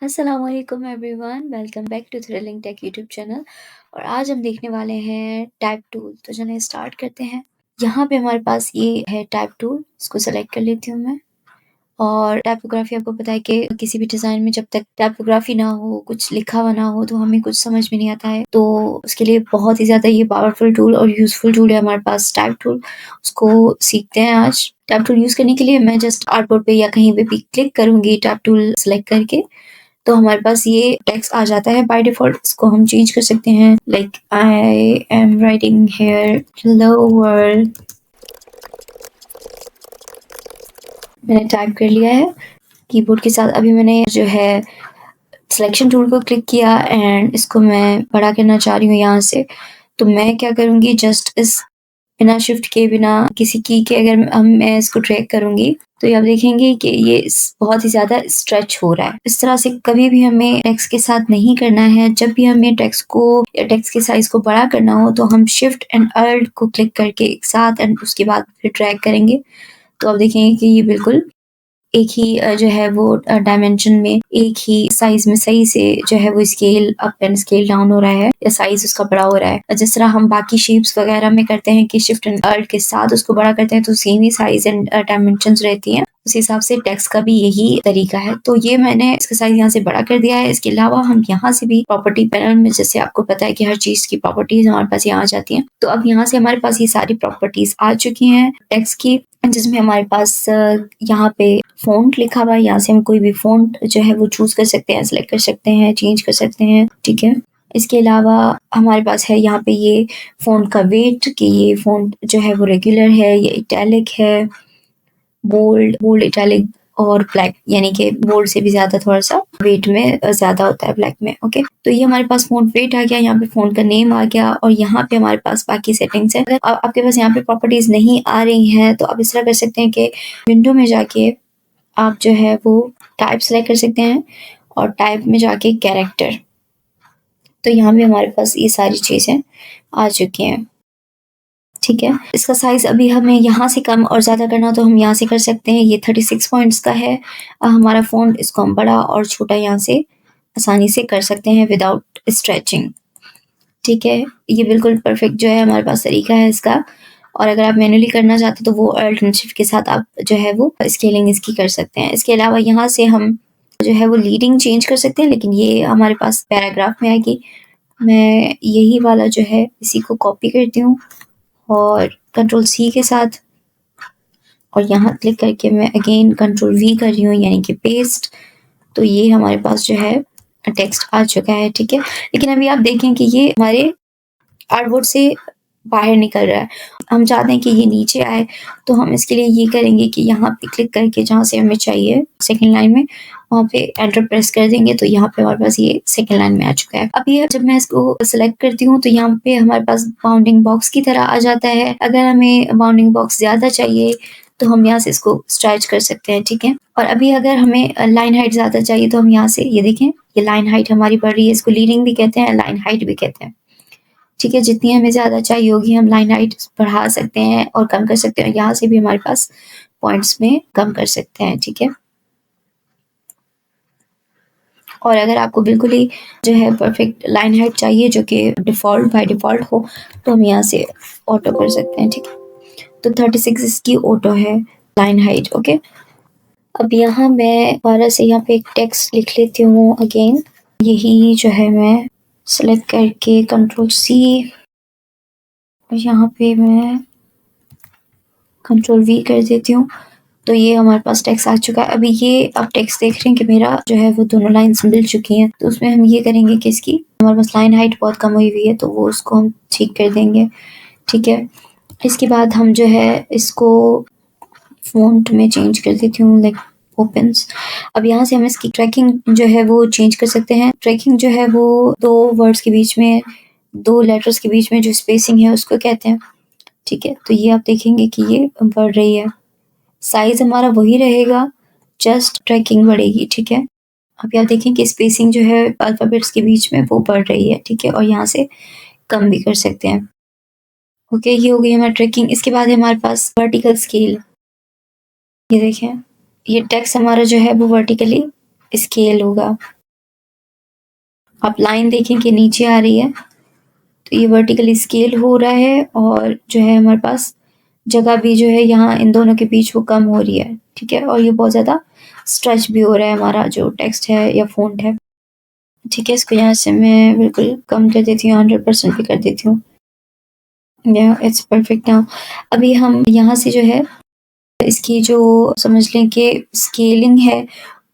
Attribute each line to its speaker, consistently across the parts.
Speaker 1: अस्सलामुअलैकुम everyone, welcome back to thrilling tech YouTube channel. और आज हम देखने वाले हैं टाइप टूल। तो चलिए स्टार्ट करते हैं। यहाँ पे हमारे पास ये है टाइप टूल, इसको सेलेक्ट कर लेती हूँ मैं। और टाइपोग्राफी आपको पता है कि किसी भी डिज़ाइन में जब तक टाइपोग्राफी ना हो, कुछ लिखा हुआ ना हो, तो हमें कुछ समझ में नहीं आता है। तो उसके लिए बहुत ही ज़्यादा ये पावरफुल टूल और यूज़फुल टूल है हमारे पास टाइप टूल। उसको सीखते हैं आज। टाइप टूल यूज़ करने के लिए मैं जस्ट आर्टबोर्ड पे या कहीं पे भी क्लिक करूँगी टाइप टूल सेलेक्ट करके, तो हमारे पास ये टेक्स्ट आ जाता है बाय डिफ़ॉल्ट। इसको हम चेंज कर सकते हैं, like I am writing here hello world. मैंने टाइप कर लिया है कीबोर्ड के साथ। अभी मैंने जो है सिलेक्शन टूल को क्लिक किया एंड इसको मैं बड़ा करना चाह रही हूँ यहाँ से। तो मैं क्या करूँगी, जस्ट इस बिना शिफ्ट के, बिना किसी की के अगर मैं इसको ड्रैग करूँगी, तो ये आप देखेंगे कि ये बहुत ही ज़्यादा स्ट्रेच हो रहा है। इस तरह से कभी भी हमें टेक्स्ट के साथ नहीं करना है। जब भी हमें टेक्स्ट को या टेक्स्ट के साइज़ को बड़ा करना हो, तो हम शिफ्ट एंड अल्ट को क्लिक करके एक साथ एंड उसके बाद फिर ड्रैग करेंगे। तो आप देखेंगे कि ये बिल्कुल एक ही जो है वो डायमेंशन में, एक ही साइज़ में सही से जो है वो scale up and scale down हो रहा है या साइज़ उसका बड़ा हो रहा है। जिस तरह हम बाकी शेप्स वगैरह में करते हैं कि शिफ्ट एंड अल्ट के साथ उसको बड़ा करते हैं, तो same he size and dimensions रहती हैं। उस हिसाब से टेक्स्ट का भी यही तरीका है। तो ये मैंने इसका साइज़ यहाँ से बड़ा कर दिया है। इसके अलावा हम यहाँ से भी प्रॉपर्टी पैनल में, जैसे आपको पता है कि हर चीज़ की प्रॉपर्टीज़ हमारे पास यहाँ आ जाती हैं। तो अब यहाँ से हमारे पास ये सारी प्रॉपर्टीज़ आ चुकी हैं टेक्स्ट की, जिसमें हमारे पास यहाँ पे फ़ॉन्ट लिखा हुआ है। यहाँ से हम कोई भी फ़ॉन्ट जो है वो चूज़ कर सकते हैं, सेलेक्ट कर सकते हैं, चेंज कर सकते हैं, ठीक है। इसके अलावा हमारे पास है यहाँ पे ये फ़ॉन्ट का वेट, कि ये फ़ॉन्ट जो है वो रेगुलर है, ये इटैलिक है, बोल्ड, इटैलिक और ब्लैक, यानी कि बोल्ड से भी ज़्यादा थोड़ा-सा वेट में ज़्यादा होता है ब्लैक में, ओके। तो ये हमारे पास फ़ॉन्ट वेट आ गया, यहाँ पे फ़ॉन्ट का नेम आ गया और यहाँ पे हमारे पास बाकी सेटिंग्स हैं। अगर आपके पास यहाँ पे प्रॉपर्टीज़ नहीं आ रही हैं, तो आप इस तरह कर सकते हैं कि विंडो में जाके आप जो है वो टाइप सेलेक्ट कर सकते हैं और टाइप में जाके कैरेक्टर। तो यहाँ पे हमारे पास ये सारी चीज़ें आ चुकी हैं, ठीक है। इसका साइज़ अभी हमें यहाँ से कम और ज़्यादा करना हो तो हम यहाँ से कर सकते हैं। ये 36 पॉइंट्स का है हमारा फ़ॉन्ट। इसको हम बड़ा और छोटा यहाँ से आसानी से कर सकते हैं विदाउट स्ट्रेचिंग, ठीक है। ये बिल्कुल परफेक्ट जो है हमारे पास तरीका है इसका। और अगर आप मैनुअली करना चाहते हो तो वो अल्ट एंड शिफ्ट के साथ आप जो है वो स्केलिंग इसकी कर सकते हैं। इसके अलावा यहाँ से हम जो है वो लीडिंग चेंज कर सकते हैं, लेकिन ये हमारे पास पैराग्राफ में आएगी। मैं यही वाला जो है इसी को कॉपी करती हूँ और कंट्रोल सी के साथ, और यहाँ क्लिक करके मैं अगेन कंट्रोल वी कर रही हूँ, यानी कि पेस्ट। तो ये हमारे पास जो है टेक्स्ट आ चुका है, ठीक है। लेकिन अभी आप देखें कि ये हमारे आर्टबोर्ड से बाहर निकल रहा है। हम चाहते हैं कि ये नीचे आए, तो हम इसके लिए ये करेंगे कि यहाँ पे क्लिक करके जहाँ से हमें चाहिए सेकंड लाइन में, वहाँ पे एंटर प्रेस कर देंगे, तो यहाँ पे हमारे पास ये सेकंड लाइन में आ चुका है। अब ये जब मैं इसको सेलेक्ट करती हूँ, तो यहाँ पे हमारे पास बाउंडिंग बॉक्स की तरह आ जाता है। अगर हमें बाउंडिंग बॉक्स ज़्यादा चाहिए, तो हम यहाँ से इसको स्ट्रेच कर सकते हैं, ठीक है। और अभी अगर हमें लाइन हाइट ज़्यादा चाहिए, तो हम यहाँ से ये देखें, ये लाइन हाइट हमारी बढ़ रही है। इसको लीडिंग भी कहते हैं, लाइन हाइट भी कहते हैं, ठीक है। जितनी हमें ज़्यादा चाहिए होगी हम लाइन हाइट बढ़ा सकते हैं और कम कर सकते हैं। यहाँ से भी हमारे पास पॉइंट्स में कम कर सकते हैं, ठीक है। और अगर आपको बिल्कुल ही जो है परफेक्ट लाइन हाइट चाहिए, जो कि डिफ़ॉल्ट बाय डिफ़ॉल्ट हो, तो हम यहाँ से ऑटो कर सकते हैं, ठीक है। तो 36 इसकी ऑटो है लाइन हाइट, ओके। अब यहाँ मैं दोबारा से यहाँ पे एक टेक्स्ट लिख लेती हूँ अगेन। यही जो है मैं सेलेक्ट करके कंट्रोल सी, और यहाँ पे मैं कंट्रोल वी कर देती हूँ। तो ये हमारे पास टेक्स्ट आ चुका है। अभी ये आप टेक्स्ट देख रहे हैं कि मेरा जो है वो दोनों लाइन्स मिल चुकी हैं। तो उसमें हम ये करेंगे कि इसकी हमारे पास लाइन हाइट बहुत कम हुई हुई है, तो वो उसको हम ठीक कर देंगे, ठीक है। इसके बाद हम जो है इसको फ़ॉन्ट में चेंज कर देती हूँ, लाइक ओपन्स। अब यहाँ से हम इसकी ट्रैकिंग जो है वो चेंज कर सकते हैं। ट्रैकिंग जो है वो 2 वर्ड्स के बीच में, 2 लेटर्स के बीच में जो स्पेसिंग है उसको कहते हैं, ठीक है। तो ये आप देखेंगे कि ये बढ़ रही है। साइज़ हमारा वही रहेगा, जस्ट ट्रैकिंग बढ़ेगी, ठीक है। अभी आप देखें कि स्पेसिंग जो है अल्फ़ाबेट्स के बीच में वो बढ़ रही है, ठीक है। और यहाँ से कम भी कर सकते हैं, ओके। ये हो गई हमारी ट्रैकिंग। इसके बाद है हमारे पास वर्टिकल स्केल। ये देखें, ये टेक्स्ट हमारा जो है वो वर्टिकली स्केल होगा। आप लाइन देखें कि नीचे आ रही है, तो ये वर्टिकली स्केल हो रहा है और जो है हमारे पास जगह भी जो है यहाँ इन दोनों के बीच वो कम हो रही है, ठीक है? और ये बहुत ज़्यादा स्ट्रेच भी हो रहा है हमारा जो टेक्स्ट है या फ़ॉन्ट है, ठीक है? इसको यहाँ से मैं बिल्कुल कम कर देती हूँ, 100% पे कर देती हूँ। या इट्स परफेक्ट नाउ। अभी हम यहाँ से जो है इसकी जो समझ लें कि स्केलिंग है,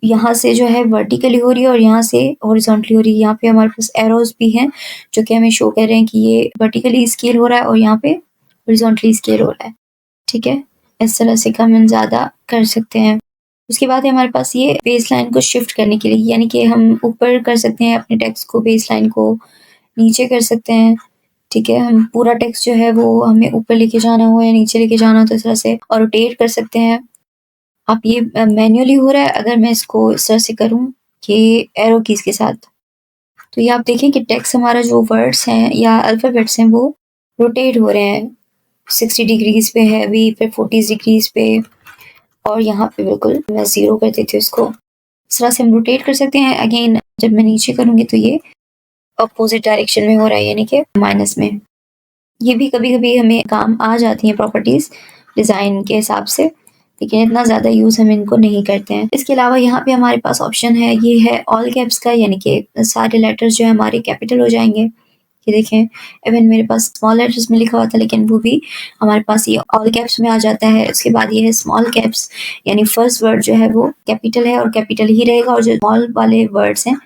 Speaker 1: यहाँ से जो है वर्टिकली हो रही है और यहाँ से हॉरिज़ॉन्टली हो रही है। यहाँ पे हमारे पास एरोज़ भी हैं, जो कि हमें शो कर रहे हैं कि ये वर्टिकली स्केल हो रहा है और यहाँ पे हॉरिज़ॉन्टली स्केल हो रहा है, ठीक है? इस तरह से कम एंड ज़्यादा कर सकते हैं। उसके बाद है हमारे पास ये बेसलाइन को शिफ्ट करने के लिए, यानी कि हम ऊपर कर सकते हैं अपने टेक्स्ट को, बेसलाइन को नीचे कर सकते हैं, ठीक है? हम पूरा टेक्स्ट जो है वो हमें ऊपर लेके जाना हो या नीचे लेके जाना हो तो इस तरह से और रोटेट कर सकते हैं। अब ये मैन्युअली हो रहा है, अगर मैं इसको इस तरह से करूँ कि एरो कीज़ के साथ, तो ये आप देखें कि टेक्स्ट हमारा जो वर्ड्स हैं या अल्फ़ाबेट्स हैं वो रोटेट हो रहे हैं। 60 डिग्रीज़ पे है अभी, फिर 40 डिग्रीज़ पे और यहाँ पे बिल्कुल मैं 0 कर देती हूँ इसको। इस तरह से हम रोटेट कर सकते हैं। अगेन जब मैं नीचे करूँगी तो ये अपोज़िट डायरेक्शन में हो रहा है, यानी कि माइनस में। ये भी कभी-कभी हमें काम आ जाती हैं प्रॉपर्टीज़ डिज़ाइन के हिसाब से, लेकिन इतना ज़्यादा यूज़ हम इनको नहीं करते हैं। इसके अलावा यहाँ पे हमारे पास ऑप्शन है, ये है ऑल कैप्स का, यानी कि सारे लेटर्स जो हैं हमारे कैपिटल हो जाएँगे। ये देखें, इवन मेरे पास स्मॉल लेटर्स में लिखा हुआ था लेकिन वो भी हमारे पास ये ऑल कैप्स में आ जाता है। उसके बाद ये है स्मॉल कैप्स, यानी फर्स्ट वर्ड जो है वो कैपिटल है और कैपिटल ही रहेगा और जो स्मॉल वाले वर्ड्स हैं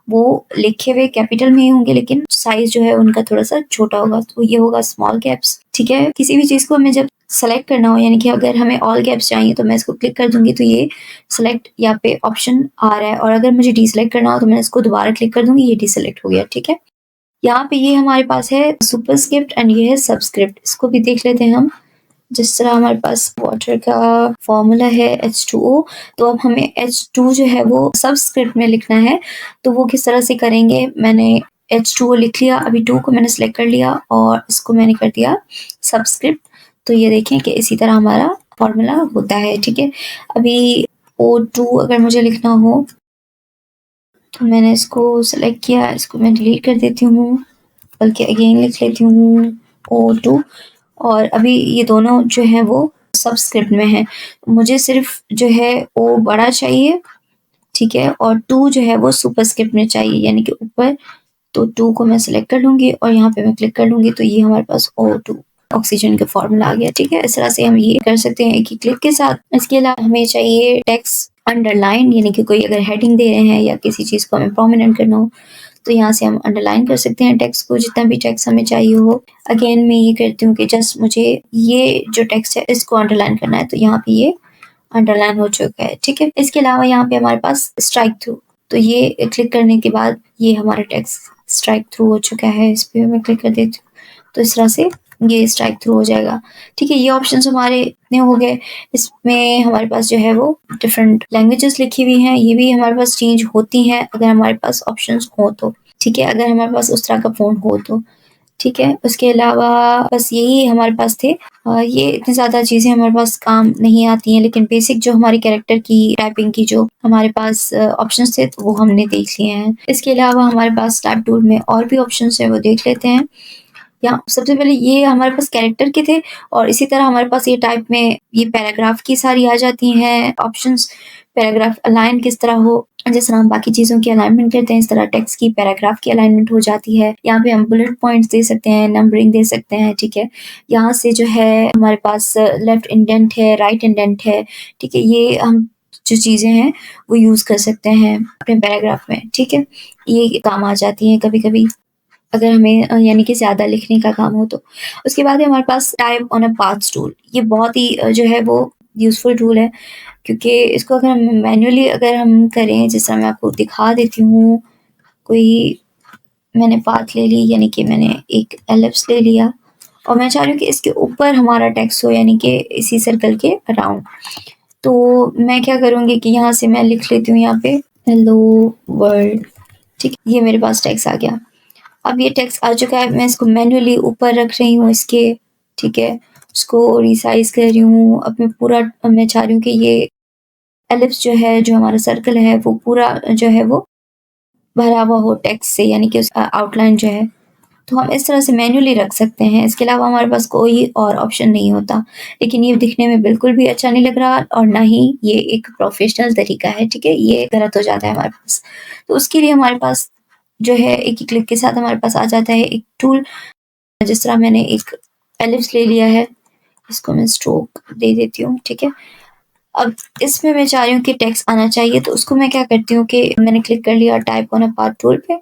Speaker 1: वो लिखे हुए कैपिटल में ही होंगे लेकिन साइज़ जो है उनका थोड़ा-सा छोटा होगा, तो ये होगा स्मॉल कैप्स, ठीक है? किसी भी चीज़ को हमें जब सेलेक्ट करना हो, यानी कि अगर हमें ऑल कैप्स चाहिए तो मैं इसको क्लिक कर दूँगी तो ये सेलेक्ट यहाँ पे ऑप्शन आ रहा है और अगर मुझे डीसेलेक्ट करना हो तो मैं इसको दोबारा क्लिक कर दूँगी, ये डीसेलेक्ट हो गया, ठीक है? यहाँ पे ये हमारे पास है सुपरस्क्रिप्ट एंड ये है सबस्क्रिप्ट, इसको भी देख लेते हैं हम। जिस तरह हमारे पास वाटर का फ़ॉर्मूला है H2O, तो अब हमें H2 जो है वो सबस्क्रिप्ट में लिखना है, तो वो किस तरह से करेंगे? मैंने H2O लिख लिया, अभी 2 को मैंने सेलेक्ट कर लिया और इसको मैंने कर दिया सबस्क्रिप्ट, तो ये देखें कि इसी तरह हमारा फ़ॉर्मूला होता है, ठीक है? अभी O2 अगर मुझे लिखना हो, तो मैंने इसको सेलेक्ट किया, इसको मैं डिलीट कर देती हूँ, बल्कि अगेन लिख लेती हूँ O2 और अभी ये दोनों जो हैं वो सबस्क्रिप्ट में हैं। मुझे सिर्फ़ जो है O बड़ा चाहिए, ठीक है? और 2 जो है वो सुपरस्क्रिप्ट में चाहिए, यानी कि ऊपर, तो 2 को मैं सेलेक्ट कर लूँगी और यहाँ पे मैं क्लिक कर लूँगी तो ये हमारे पास O2 ऑक्सीजन का फ़ॉर्मूला आ गया, ठीक है? इस तरह से हम ये कर सकते हैं एक ही क्लिक के साथ। इसके अलावा हमें चाहिए टेक्स्ट अंडरलाइन, यानी कि कोई अगर हेडिंग दे रहे हैं या किसी चीज़ को हमें प्रोमिनेंट करना हो, तो यहाँ से हम अंडरलाइन कर सकते हैं टेक्स्ट को, जितना भी टेक्स्ट हमें चाहिए हो। अगेन मैं ये करती हूँ कि जस्ट मुझे ये जो टेक्स्ट है इसको अंडरलाइन करना है, तो यहाँ पे ये अंडरलाइन हो चुका है, ठीक है? इसके अलावा यहाँ पे हमारे पास स्ट्राइक थ्रू, तो ये क्लिक करने के बाद ये हमारा टेक्स्ट स्ट्राइक थ्रू हो चुका है, इस पे मैं क्लिक कर देती हूँ, तो इस तरह से ये स्ट्राइक थ्रू हो जाएगा, ठीक है? ये ऑप्शंस हमारे इतने हो गए। इसमें हमारे पास जो है वो डिफरेंट लैंग्वेजेस लिखी हुई हैं, ये भी हमारे पास चेंज होती हैं अगर हमारे पास ऑप्शंस हो तो, ठीक है? अगर हमारे पास उस तरह का फ़ोन हो तो। ठीक है, उसके अलावा बस यही हमारे पास थे। ये इतनी ज़्यादा चीज़ें हमारे पास काम नहीं आती हैं, लेकिन बेसिक जो हमारी कैरेक्टर की टाइपिंग की जो हमारे पास ऑप्शंस थे, तो वो हमने देख लिए हैं। इसके अलावा हमारे पास टाइप टूल में और भी ऑप्शंस हैं, वो देख लेते हैं। या सबसे पहले ये हमारे पास कैरेक्टर के थे और इसी तरह हमारे पास ये टाइप में ये पैराग्राफ की सारी आ जाती हैं ऑप्शंस। पैराग्राफ अलाइन किस तरह हो, जिस तरह हम बाकी चीज़ों की अलाइनमेंट करते हैं, इस तरह टेक्स्ट की पैराग्राफ की अलाइनमेंट हो जाती है। यहाँ पे हम बुलेट पॉइंट्स दे सकते हैं, नंबरिंग दे सकते हैं, ठीक है? यहाँ से जो है हमारे पास लेफ्ट इंडेंट है, राइट इंडेंट है, ठीक है? ये हम जो चीज़ें हैं वो यूज़ कर सकते हैं अपने पैराग्राफ में, ठीक है? ये काम आ जाती हैं कभी-कभी। अगर हमें यानी कि ज़्यादा लिखने का काम हो तो। उसके बाद है हमारे पास type on a paths tool, ये बहुत ही जो है वो यूज़फुल टूल है, क्योंकि इसको अगर हम मैन्युअली अगर हम करें, जिस तरह मैं आपको दिखा देती हूँ, कोई मैंने पाथ ले ली, यानी कि मैंने एक एलिप्स ले लिया और मैं चाह रही हूँ कि इसके ऊपर हमारा टेक्स्ट हो, यानी कि इसी सर्कल के अराउंड। तो मैं क्या करूँगी कि यहाँ से मैं लिख लेती हूँ यहाँ पे हेलो वर्ल्ड, ठीक है? ये मेरे पास टेक्स्ट आ गया। अब ये टेक्स्ट आ चुका है, मैं इसको मैन्युअली ऊपर रख रही हूँ इसके, ठीक है? इसको रिसाइज़ कर रही हूँ, अब मैं चाह रही हूँ कि ये एलिप्स जो है, जो हमारा सर्कल है, वो पूरा जो है वो भरा हुआ हो टेक्स्ट से, यानी कि उसका आउटलाइन जो है, तो हम इस तरह से मैन्युअली रख सकते हैं। इसके अलावा हमारे पास कोई और ऑप्शन नहीं होता। लेकिन ये दिखने में बिल्कुल भी अच्छा नहीं लग रहा और ना ही ये एक प्रोफ़ेशनल तरीका है, ठीक है? ये गलत हो जाता है हमारे पास। तो उसके लिए हमारे पास जो है एक ही क्लिक के साथ हमारे पास आ जाता है एक टूल। जिस तरह मैंने एक एलिप्स ले लिया है, इसको मैं स्ट्रोक दे देती हूँ, ठीक है? अब इसमें मैं चाह रही हूँ कि टेक्स्ट आना चाहिए, तो उसको मैं क्या करती हूँ कि मैंने क्लिक कर लिया type on a path tool पे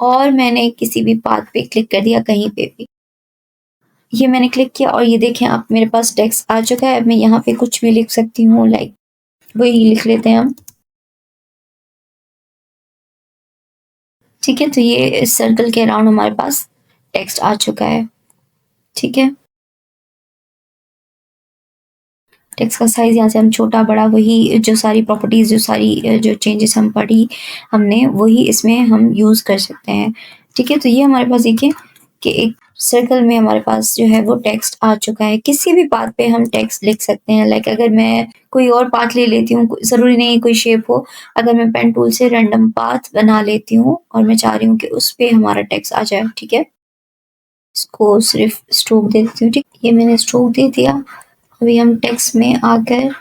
Speaker 1: और मैंने किसी भी पाथ पे क्लिक कर दिया कहीं पे भी। ये मैंने क्लिक किया और ये देखें आप, मेरे पास टेक्स्ट आ चुका है। अब मैं यहाँ पे कुछ भी लिख सकती हूँ, लाइक वही लिख लेते हैं हम, ठीक है? तो ये इस सर्कल के अराउंड हमारे पास टेक्स्ट आ चुका है, ठीक है? टेक्स्ट का साइज़ यहाँ से हम छोटा-बड़ा वही जो सारी प्रॉपर्टीज़, जो सारी जो चेंजेस हम पढ़ी हमने, वही इसमें हम यूज़ कर सकते हैं, ठीक है? तो ये हमारे पास देखिए कि एक सर्कल में हमारे पास जो है वो टेक्स्ट आ चुका है। किसी भी पाथ पे हम टेक्स्ट लिख सकते हैं, लाइक अगर मैं कोई और पाथ ले लेती हूँ, ज़रूरी नहीं है कोई शेप हो, अगर मैं पेन टूल से रैंडम पाथ बना लेती हूँ और मैं चाह रही हूँ कि उस पे हमारा टेक्स्ट आ जाए, ठीक है? इसको सिर्फ़ स्ट्रोक दे देती हूँ, ठीक? ये मैंने स्ट्रोक दे दिया। अभी हम टेक्स्ट में आकर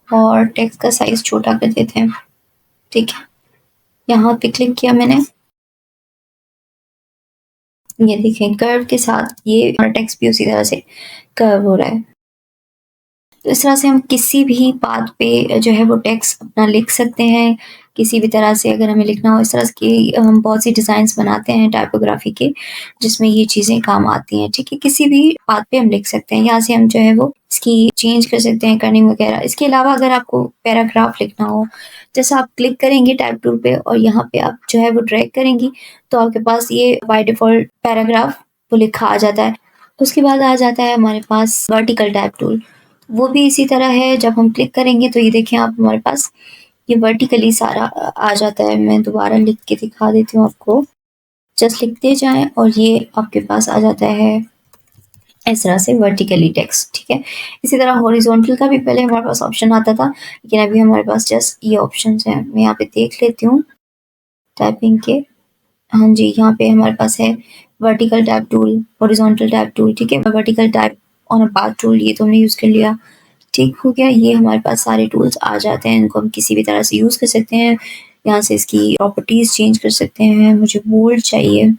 Speaker 1: और टेक्स्ट का साइज़ छोटा कर देते हैं, ठीक है? यहाँ पे क्लिक किया मैंने, ये देखें कर्व के साथ ये हमारा टेक्स्ट भी उसी तरह से कर्व हो रहा है। तो इस तरह से हम किसी भी पाथ पे जो है वो टेक्स्ट अपना लिख सकते हैं, किसी भी तरह से अगर हमें लिखना हो। इस तरह की हम बहुत सी डिज़ाइन्स बनाते हैं टाइपोग्राफ़ी के, जिसमें ये चीज़ें काम आती हैं, ठीक है? किसी भी पाथ पे हम लिख सकते हैं, यहाँ से हम जो है वो इसकी चेंज कर सकते हैं कर्निंग वगैरह। इसके अलावा अगर आपको पैराग्राफ लिखना हो, जैसे आप क्लिक करेंगे टाइप टूल पे और यहाँ पे आप जो है वो ड्रैग करेंगी, तो आपके पास ये बाय डिफ़ॉल्ट पैराग्राफ वो लिखा आ जाता है। उसके बाद आ जाता है हमारे पास वर्टिकल टाइप टूल। वो भी इसी तरह है, जब हम क्लिक करेंगे तो ये देखें आप, हमारे पास ये वर्टिकली सारा आ जाता है। मैं दोबारा लिख के दिखा देती हूँ आपको। जस्ट लिखते जाएँ और ये आपके पास आ जाता है इस तरह से वर्टिकली टेक्स्ट, ठीक है? इसी तरह हॉरिज़ॉन्टल का भी पहले हमारे पास ऑप्शन आता था, लेकिन अभी हमारे पास जस्ट ये ऑप्शंस हैं। मैं यहाँ पे देख लेती हूँ टाइपिंग के। हाँ जी, यहाँ पे हमारे पास है vertical tab tool, horizontal tab tool, ठीक है? Vertical tab on a path tool, ये तो हमने यूज़ कर लिया। ठीक हो गया, ये हमारे पास सारे टूल्स आ जाते हैं, इनको हम किसी भी तरह से यूज़ कर सकते हैं। यहाँ से इसकी प्रॉपर्टीज़ चेंज कर सकते हैं, मुझे बोल्ड चाहिए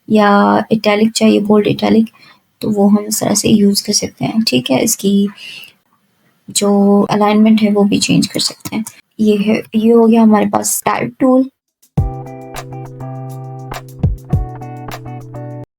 Speaker 1: या इटैलिक चाहिए, बोल्ड इटैलिक, तो वो हम इस तरह से यूज़ कर सकते हैं, ठीक है? इसकी जो अलाइनमेंट है वो भी चेंज कर सकते हैं। ये है, ये हो गया हमारे पास टाइप टूल।